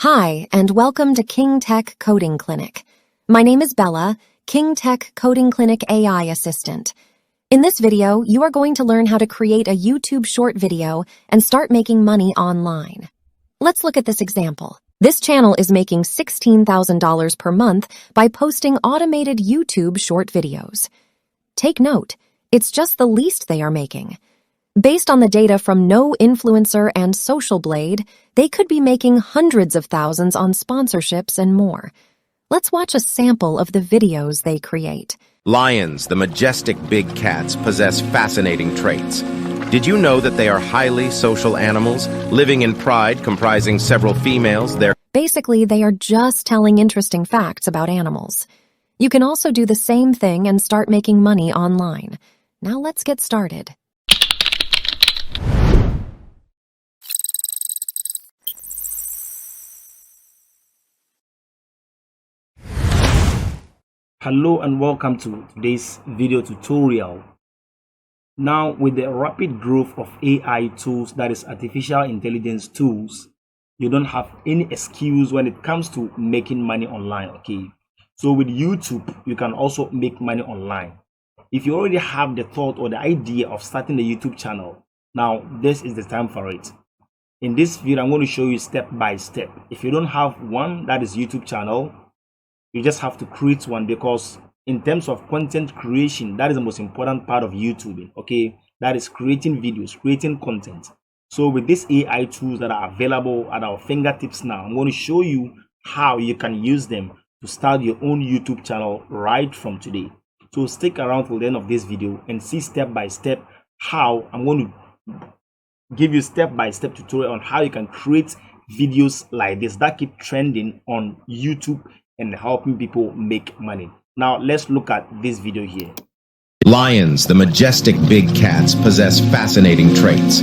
Hi, and welcome to KingTech Coding Clinic. My name is Bella, KingTech Coding Clinic AI Assistant. In this video, you are going to learn how to create a YouTube short video and start making money online. Let's look at this example. This channel is making $16,000 per month by posting automated YouTube short videos. Take note, it's just the least they are making. Based on the data from No Influencer and Social Blade, they could be making hundreds of thousands on sponsorships and more. Let's watch a sample of the videos they create. Lions, the majestic big cats, possess fascinating traits. Did you know that they are highly social animals, living in pride, comprising several females? Basically, they are just telling interesting facts about animals. You can also do the same thing and start making money online. Now let's get started. Hello and welcome to today's video tutorial. Now, with the rapid growth of AI tools, that is artificial intelligence tools, you don't have any excuse when it comes to making money online, okay? So with YouTube, you can also make money online. If you already have the thought or the idea of starting a YouTube channel, now this is the time for it. In this video, I'm going to show you step by step. If you don't have one that is YouTube channel, you just have to create one, because in terms of content creation, that is the most important part of YouTube, okay? That is creating videos, creating content. So with these AI tools that are available at our fingertips now, I'm going to show you how you can use them to start your own YouTube channel right from today. So stick around till the end of this video and see step by step how I'm going to give you step-by-step tutorial on how you can create videos like this that keep trending on YouTube and helping people make money. Now let's look at this video here. Lions, the majestic big cats, possess fascinating traits.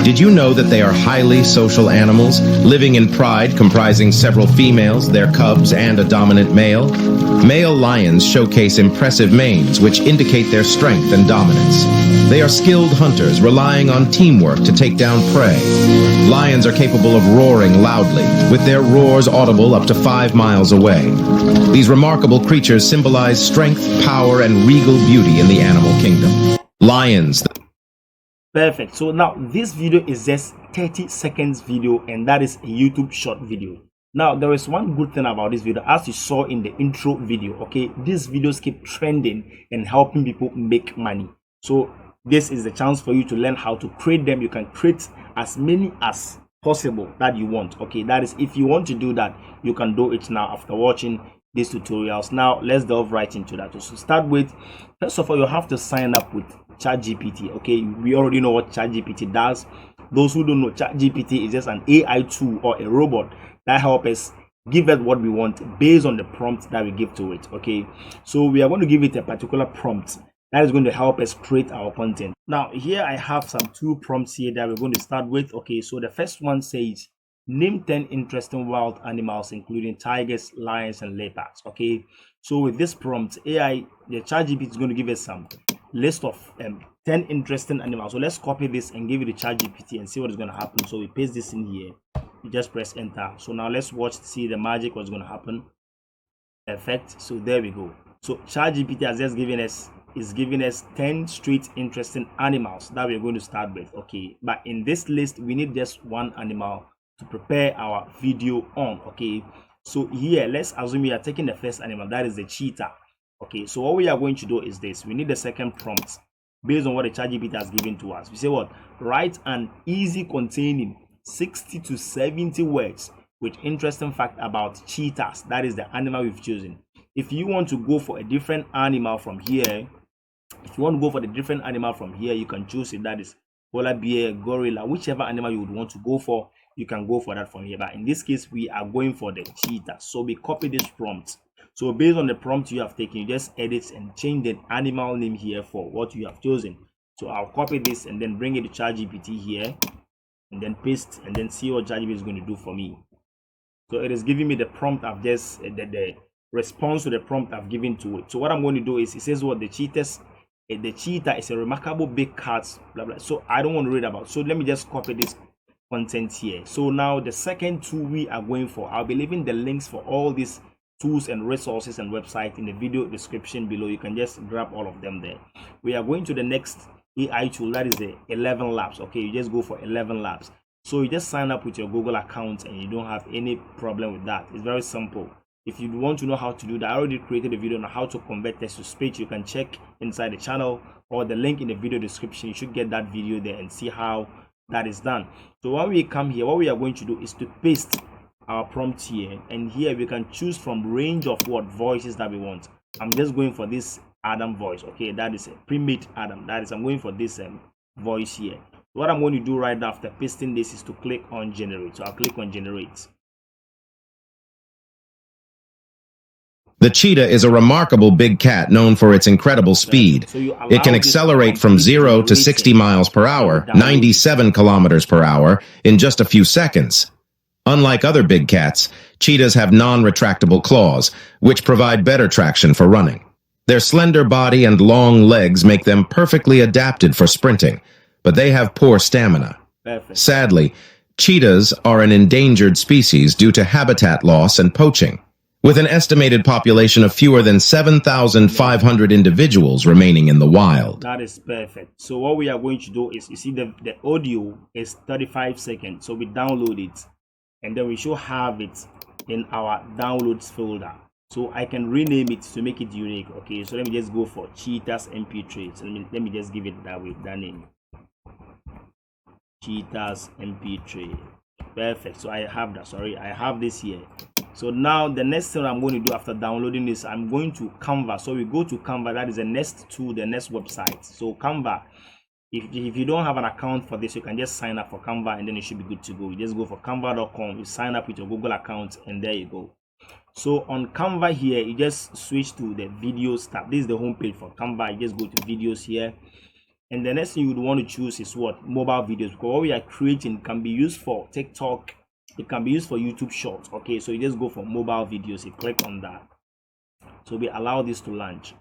Did you know that they are highly social animals, living in pride, comprising several females, their cubs, and a dominant male? Male lions showcase impressive manes, which indicate their strength and dominance. They are skilled hunters, relying on teamwork to take down prey. Lions are capable of roaring loudly, with their roars audible up to 5 miles away. These remarkable creatures symbolize strength, power, and regal beauty in the animal kingdom. Lions. Perfect. So now this video is just 30 seconds video, and that is a YouTube short video. Now there is one good thing about this video, as you saw in the intro video, okay? These videos keep trending and helping people make money. So this is the chance for you to learn how to create them. You can create as many as possible that you want, okay? That is, if you want to do that, you can do it now after watching these tutorials. Now let's delve right into that. So start with, first of all, you have to sign up with ChatGPT, okay? We already know what ChatGPT does. Those who don't know, ChatGPT is just an AI tool or a robot that helps us give it what we want based on the prompt that we give to it, okay? So we are going to give it a particular prompt that is going to help us create our content. Now here I have some 2 prompts here that we're going to start with, okay? So the first one says, name 10 interesting wild animals, including tigers, lions, and leopards, okay? So with this prompt, the ChatGPT is going to give us some list of 10 interesting animals. So let's copy this and give it to ChatGPT and see what is going to happen. So we paste this in here. You just press enter. So now let's watch, see the magic, what's going to happen. Perfect. So there we go. So ChatGPT has just giving us 10 straight interesting animals that we're going to start with, okay? But in this list, we need just one animal to prepare our video on, okay? So here, let's assume we are taking the first animal, that is the cheetah, okay? So what we are going to do is this. We need the second prompt based on what the ChatGPT has given to us. We say what? Write an easy containing 60 to 70 words with interesting fact about cheetahs. That is the animal we've chosen. If you want to go for a different animal from here, you can choose it. That is polar bear, gorilla, whichever animal you would want to go for, you can go for that from here. But in this case, we are going for the cheetah. So we copy this prompt. So based on the prompt you have taken, you just edit and change the animal name here for what you have chosen. So I'll copy this and then bring it to ChatGPT here and then paste and then see what ChatGPT is going to do for me. So it is giving me the prompt I've just the response to the prompt I've given to it. So what I'm going to do is, it says what the cheetah is a remarkable big cat, blah blah. So I don't want to read about. So let me just copy this content here. So now the second tool we are going for, I'll be leaving the links for all these tools and resources and website in the video description below. You can just grab all of them there. We are going to the next AI tool, that is the ElevenLabs. Okay, you just go for ElevenLabs. So you just sign up with your Google account and you don't have any problem with that. It's very simple. If you want to know how to do that, I already created a video on how to convert text to speech. You can check inside the channel or the link in the video description. You should get that video there and see how that is done. So when we come here, what we are going to do is to paste our prompt here, and here we can choose from range of what voices that we want. I'm just going for this Adam voice. Okay, that is a pre-made Adam. That is, I'm going for this voice here. What I'm going to do right now after pasting this is to click on generate. So I'll click on generate. The cheetah is a remarkable big cat known for its incredible speed. It can accelerate from 0 to 60 miles per hour, 97 kilometers per hour, in just a few seconds. Unlike other big cats, cheetahs have non-retractable claws, which provide better traction for running. Their slender body and long legs make them perfectly adapted for sprinting, but they have poor stamina. Sadly, cheetahs are an endangered species due to habitat loss and poaching, with an estimated population of fewer than 7,500 individuals remaining in the wild. That is perfect. So what we are going to do is, you see the audio is 35 seconds. So we download it, and then we should have it in our downloads folder. So I can rename it to make it unique. Okay, so let me just go for Cheetahs MP3. So let me just give it that way, that name. Cheetahs MP3. Perfect. So I have that. Sorry, I have this here. So now the next thing I'm going to do after downloading this, I'm going to Canva. So we go to Canva. That is the next tool, the next website. So Canva, if you don't have an account for this, you can just sign up for Canva and then you should be good to go. You just go for canva.com, you sign up with your Google account, and there you go. So on Canva here, you just switch to the videos tab. This is the home page for Canva. You just go to videos here. And the next thing you would want to choose is what? Mobile videos. Because what we are creating can be used for TikTok. It can be used for YouTube Shorts. Okay, so you just go for mobile videos. You click on that. So we allow this to launch.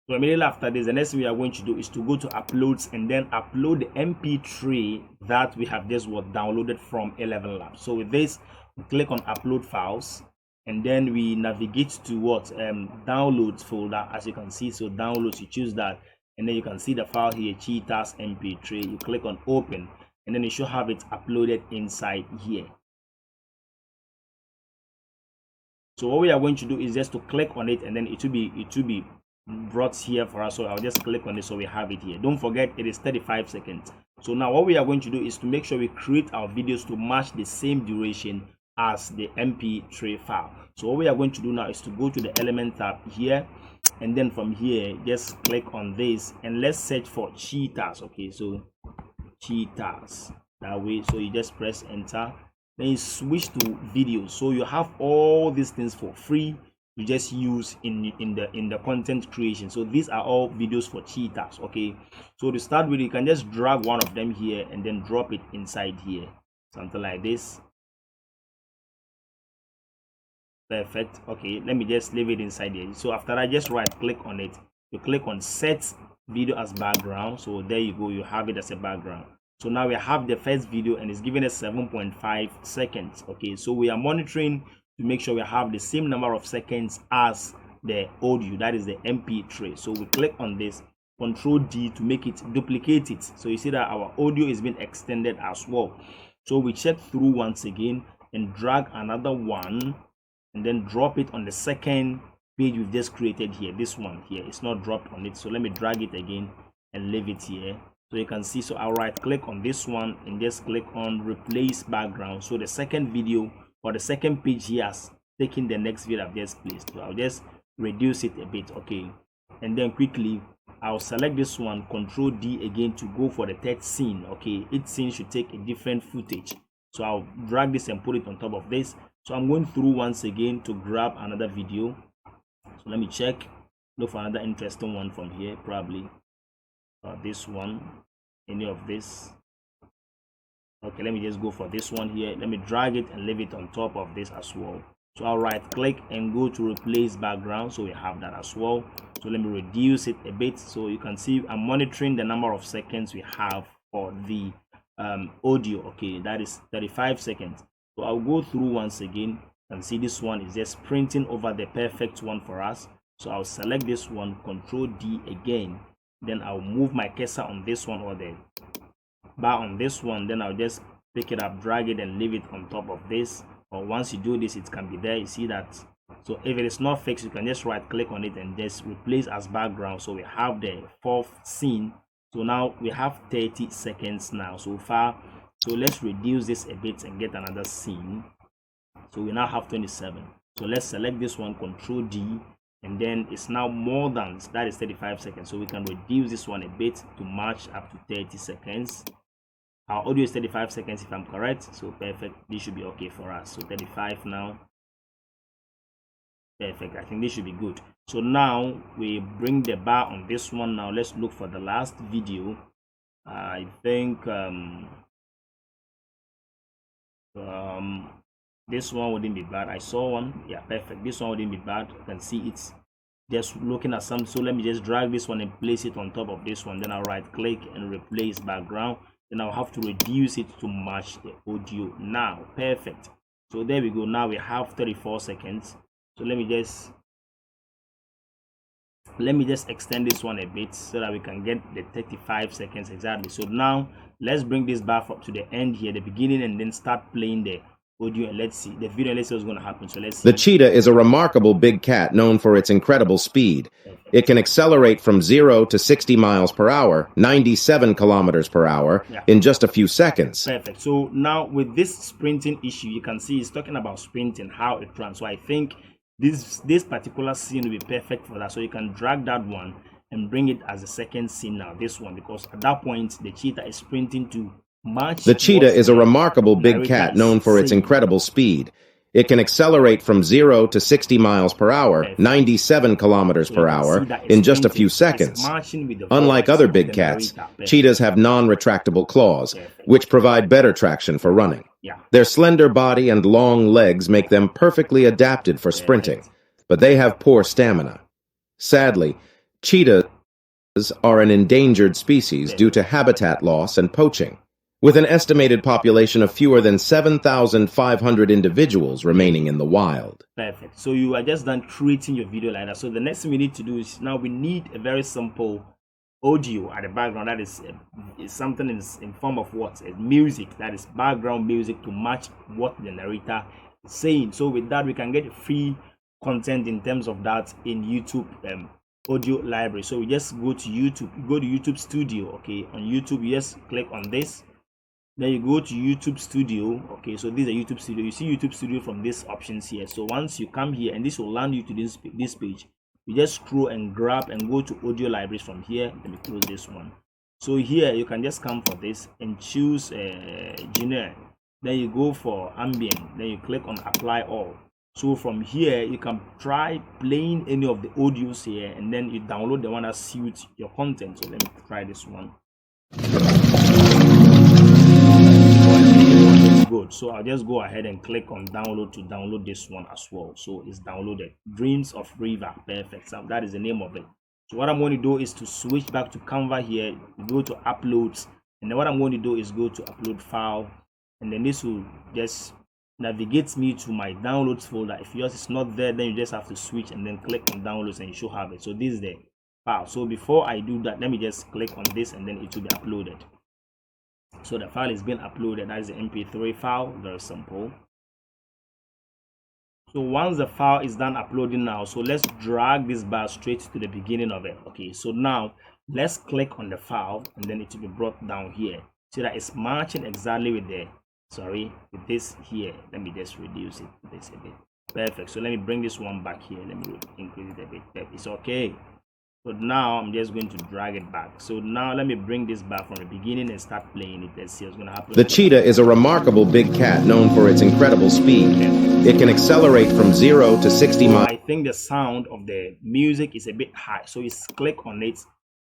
So immediately after this, the next thing we are going to do is to go to uploads and then upload the MP3 that we have just downloaded from ElevenLabs. So with this, we click on upload files, and then we navigate to what? Downloads folder, as you can see. So downloads, you choose that, and then you can see the file here, Cheetahs MP3. You click on open, and then you should have it uploaded inside here. So what we are going to do is just to click on it, and then it will be brought here for us. So I'll just click on it so we have it here. Don't forget, it is 35 seconds. So now what we are going to do is to make sure we create our videos to match the same duration as the MP3 file. So what we are going to do now is to go to the element tab here, and then from here just click on this, and let's search for cheetahs. Okay, so cheetahs, that way. So you just press enter, then you switch to videos. So you have all these things for free. You just use in the content creation. So these are all videos for cheetahs. Okay, so to start with, you can just drag one of them here and then drop it inside here, something like this. Perfect. Okay, let me just leave it inside here. So after I just right click on it, you click on set video as background. So there you go, you have it as a background. So now we have the first video and it's giving us 7.5 seconds. Okay, so we are monitoring to make sure we have the same number of seconds as the audio, that is the MP3. So we click on this, Control D to make it duplicate it. So you see that our audio is being extended as well. So we check through once again and drag another one, and then drop it on the second page we've just created here. This one here, it's not dropped on it. So let me drag it again and leave it here. So you can see, so I'll right click on this one and just click on replace background. So the second video or the second page here has taken the next video I've just placed. So I'll just reduce it a bit. Okay, and then quickly I'll select this one, Control D again to go for the third scene. Okay, each scene should take a different footage. So I'll drag this and put it on top of this. So I'm going through once again to grab another video. So let me check, look for another interesting one from here, probably this one, any of this. Okay, let me just go for this one here. Let me drag it and leave it on top of this as well. So I'll right click and go to replace background. So we have that as well. So let me reduce it a bit. So you can see I'm monitoring the number of seconds we have for the audio. Okay, that is 35 seconds. So I'll go through once again and see this one is just printing over the perfect one for us. So I'll select this one, Control D again, then I'll move my cursor on this one or the bar on this one, then I'll just pick it up, drag it and leave it on top of this. Or once you do this, it can be there. You see that? So if it is not fixed, you can just right click on it and just replace as background. So we have the fourth scene. So now we have 30 seconds now so far. So let's reduce this a bit and get another scene. So we now have 27. So let's select this one, Control D, and then it's now more than that is 35 seconds. So we can reduce this one a bit to match up to 30 seconds. Our audio is 35 seconds if I'm correct. So perfect. This should be okay for us. So 35 now. Perfect. I think this should be good. So now we bring the bar on this one. Now let's look for the last video. I think this one wouldn't be bad. I saw one. Yeah, perfect. This one wouldn't be bad. You can see it's just looking at some. So let me just drag this one and place it on top of this one. Then I'll right click and replace background. Then I'll have to reduce it to match the audio now. Perfect. So there we go. Now we have 34 seconds. So let me just extend this one a bit so that we can get the 35 seconds exactly. So now let's bring this bar up to the end here, the beginning, and then start playing the audio, and let's see the video. Let's see what's going to happen. So let's see. The cheetah is a remarkable big cat known for its incredible speed. It can accelerate from 0 to 60 miles per hour, 97 kilometers per hour, in just a few seconds. Perfect. So now with this sprinting issue, you can see it's talking about sprinting, how it runs. So I think this particular scene will be perfect for that. So you can drag that one and bring it as a second scene now, this one, because at that point the cheetah is sprinting to match. The cheetah is a remarkable big cat known for its incredible speed. It can accelerate from 0 to 60 miles per hour, 97 kilometers per hour, in just a few seconds. Unlike other big cats, cheetahs have non-retractable claws, which provide better traction for running. Their slender body and long legs make them perfectly adapted for sprinting, but they have poor stamina. Sadly, cheetahs are an endangered species due to habitat loss and poaching, with an estimated population of fewer than 7,500 individuals remaining in the wild. Perfect. So you are just done creating your video like that. So the next thing we need to do is now we need a very simple audio at the background that is something in form of what? Music, that is background music to match what the narrator is saying. So with that, we can get free content in terms of that in YouTube audio library. So we just go to YouTube, go to YouTube Studio. Okay, on YouTube, you just click on this. Then you go to YouTube Studio. Okay, so this is a YouTube Studio. You see YouTube Studio from these options here. So once you come here, and this will land you to this page, you just scroll and grab and go to audio libraries from here. Let me close this one. So here you can just come for this and choose genre. Then you go for ambient. Then you click on apply all. So from here you can try playing any of the audios here, and then you download the one that suits your content. So let me try this one. Good. So I'll just go ahead and click on download to download this one as well. So it's downloaded. Dreams of River. Perfect. So that is the name of it. So what I'm going to do is to switch back to Canva here, go to uploads, and then what I'm going to do is go to upload file, and then this will just navigate me to my downloads folder. If yours is not there, then you just have to switch and then click on downloads and you should have it. So this is the file. So before I do that, let me just click on this and then it will be uploaded. So the file is being uploaded. That is the MP3 file. Very simple. So once the file is done uploading now, so let's drag this bar straight to the beginning of it. Okay, so now let's click on the file and then it will be brought down here so that it's matching exactly with the with this here. Let me just reduce it to this a bit. Perfect. So let me bring this one back here. Let me increase it a bit. It's okay. So now I'm just going to drag it back. So now let me bring this back from the beginning and start playing it. Let's see what's going to happen. The cheetah is a remarkable big cat known for its incredible speed. It can accelerate from 0 to 60 miles. I think the sound of the music is a bit high. So you click on it,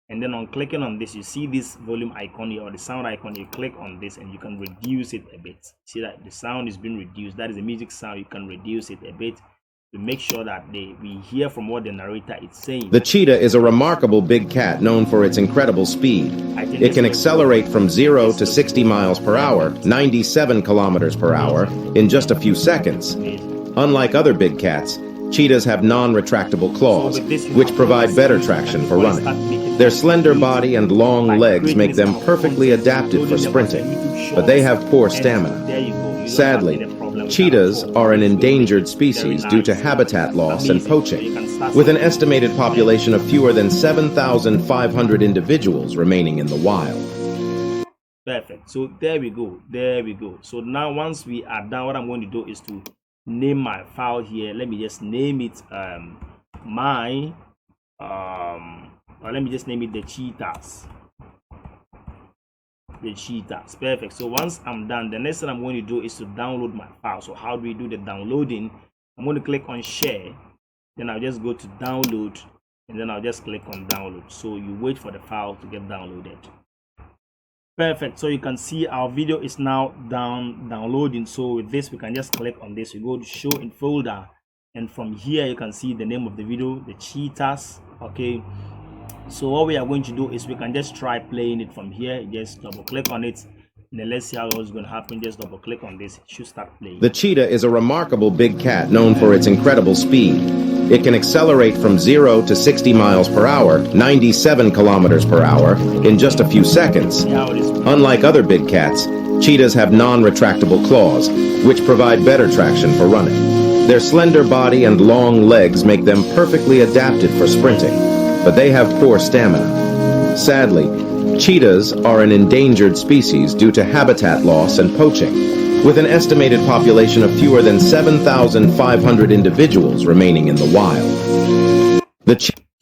and then on clicking on this, you see this volume icon here or the sound icon. You click on this and you can reduce it a bit. See that the sound is being reduced. That is the music sound. You can reduce it a bit. to make sure that we hear from what the narrator is saying. The cheetah is a remarkable big cat known for its incredible speed. It can accelerate from 0 to 60 miles per hour, 97 kilometers per hour, in just a few seconds. Unlike other big cats, cheetahs have non-retractable claws, which provide better traction for running. Their slender body and long legs make them perfectly adapted for sprinting, but they have poor stamina. Sadly, cheetahs are an endangered species due to habitat loss and poaching, with an estimated population of fewer than 7,500 individuals remaining in the wild. Perfect. So there we go. There we go. So now once we are done, what I'm going to do is to name my file here. Let me just name it let me just name it the cheetahs. The cheetahs. Perfect. So once I'm done, the next thing I'm going to do is to download my file. So how do we do the downloading? I'm going to click on share, then I'll just go to download, and then I'll just click on download. So you wait for the file to get downloaded. Perfect. So you can see our video is now downloading. So with this, we can just click on this. We go to show in folder, and from here you can see the name of the video, the cheetahs. Okay, so what we are going to do is we can just try playing it from here. Just double click on it, and then let's see how it's going to happen. Just double click on this. It should start playing. The cheetah is a remarkable big cat known for its incredible speed. It can accelerate from 0 to 60 miles per hour, 97 kilometers per hour, in just a few seconds. Unlike other big cats, cheetahs have non-retractable claws, which provide better traction for running. Their slender body and long legs make them perfectly adapted for sprinting, but they have poor stamina. Sadly, cheetahs are an endangered species due to habitat loss and poaching, with an estimated population of fewer than 7,500 individuals remaining in the wild.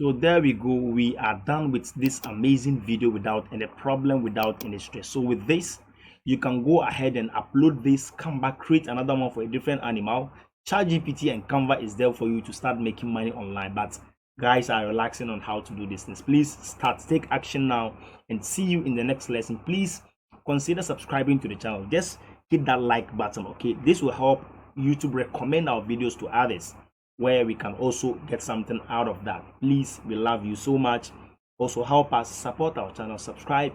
So there we go. We are done with this amazing video without any problem, without any stress. So with this, you can go ahead and upload this, come back, create another one for a different animal. ChatGPT and Canva is there for you to start making money online. But guys are relaxing on how to do this things. Please take action now, and see you in the next lesson. Please consider subscribing to the channel. Just hit that like button. Okay, this will help YouTube recommend our videos to others, where we can also get something out of that. Please, we love you so much. Also help us support our channel, subscribe,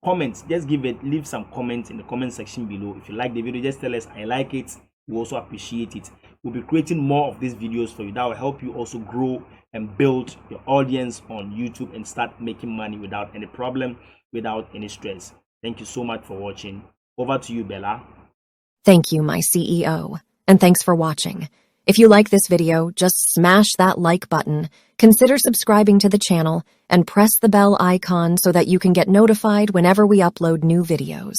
comment. Just leave some comments in the comment section below. If you like the video, just tell us I like it. We also appreciate it. We'll be creating more of these videos for you that will help you also grow and build your audience on YouTube and start making money without any problem, without any stress. Thank you so much for watching. Over to you, Bella. Thank you, my CEO. And thanks for watching. If you like this video, just smash that like button, consider subscribing to the channel, and press the bell icon so that you can get notified whenever we upload new videos.